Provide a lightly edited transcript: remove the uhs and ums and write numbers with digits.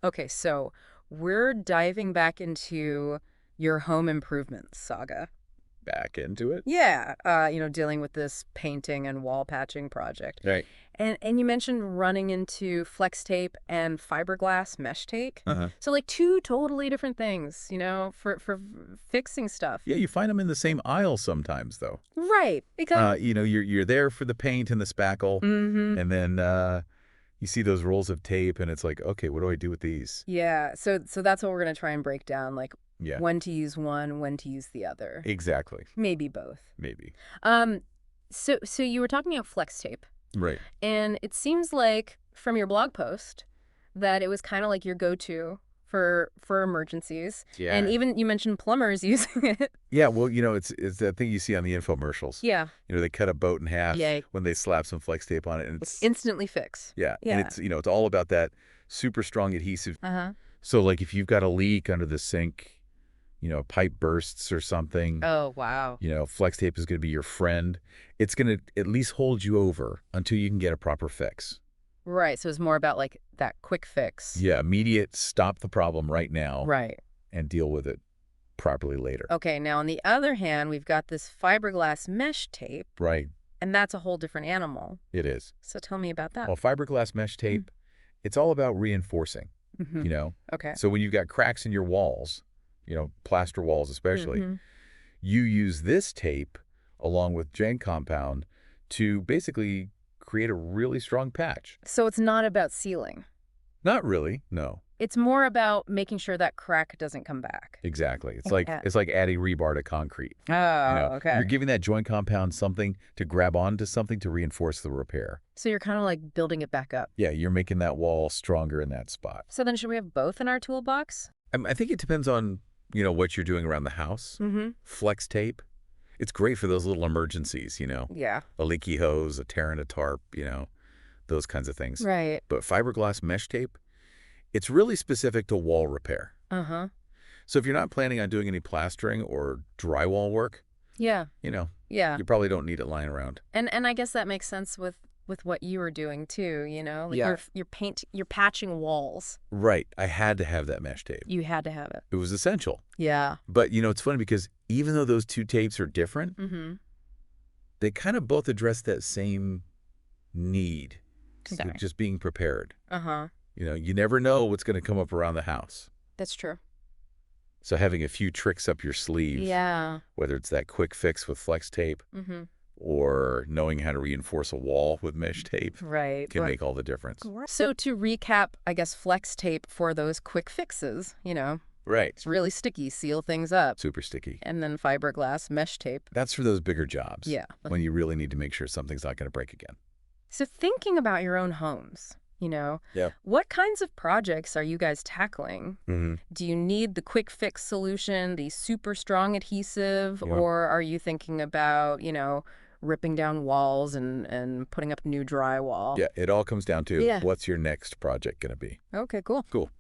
Okay, so we're diving back into your home improvement saga. Back into it. Yeah, dealing with this painting and wall patching project. Right. And you mentioned running into flex tape and fiberglass mesh tape. Uh-huh. So like two totally different things, for fixing stuff. Yeah, you find them in the same aisle sometimes, though. Right. Because You're there for the paint and the spackle, mm-hmm. and then you see those rolls of tape, and it's like, okay, what do I do with these? Yeah, so that's what we're gonna try and break down, like Yeah, when to use one, when to use the other. exactly. Maybe both. Maybe. Um, so you were talking about flex tape. Right. And it seems like from your blog post that it was kind of like your go-to for emergencies. Yeah. And even you mentioned plumbers using it. Yeah, well, it's that thing you see on the infomercials. Yeah. They cut a boat in half Yay. when they slap some flex tape on it, and it's Instantly fix. yeah, Yeah. and it's all about that super strong adhesive. Uh-huh. So like if you've got a leak under the sink, pipe bursts or something, Oh, wow. flex tape is going to be your friend. It's going to at least hold you over until you can get a proper fix. Right. So it's more about like that quick fix. Yeah, immediate stop the problem right now Right. and deal with it properly later. Okay. Now, on the other hand, we've got this fiberglass mesh tape, Right, and that's a whole different animal. it is. So tell me about that. Well, fiberglass mesh tape, it's all about reinforcing, Mhm. Okay. So when you've got cracks in your walls, plaster walls especially, Mhm. you use this tape along with Gen compound to basically create a really strong patch. So it's not about sealing. Not really, no. It's more about making sure that crack doesn't come back. Exactly. It's Yeah. like adding rebar to concrete. Oh, okay. You're giving that joint compound something to grab onto something to reinforce the repair. So you're kind of like building it back up. Yeah, you're making that wall stronger in that spot. So then should we have both in our toolbox? I think it depends on, what you're doing around the house. Mm-hmm. Flex tape, it's great for those little emergencies, Yeah. a leaky hose, a tear in a tarp, those kinds of things. Right. But fiberglass mesh tape, it's really specific to wall repair. Uh-huh. So if you're not planning on doing any plastering or drywall work, Yeah. Yeah. you probably don't need it lying around. And I guess that makes sense with what you were doing too, Like Yeah. you're patching walls. Right. I had to have that mesh tape. You had to have it. It was essential. Yeah. But, it's funny because even though those two tapes are different, Mm-hmm. they kind of both address that same need. Okay. Just being prepared. Uh-huh. You never know what's going to come up around the house. That's true. So having a few tricks up your sleeve, Yeah. whether it's that quick fix with flex tape Mm-hmm. or knowing how to reinforce a wall with mesh tape Right. can make all the difference. So to recap, I guess flex tape for those quick fixes, Right. It's really sticky, seal things up. Super sticky. And then fiberglass mesh tape. That's for those bigger jobs. Yeah. When you really need to make sure something's not going to break again. So thinking about your own homes, Yeah. what kinds of projects are you guys tackling? Mm-hmm. Do you need the quick fix solution, the super strong adhesive, Yeah. or are you thinking about, ripping down walls and putting up new drywall? Yeah, it all comes down to Yeah. what's your next project going to be. Okay, cool. Cool.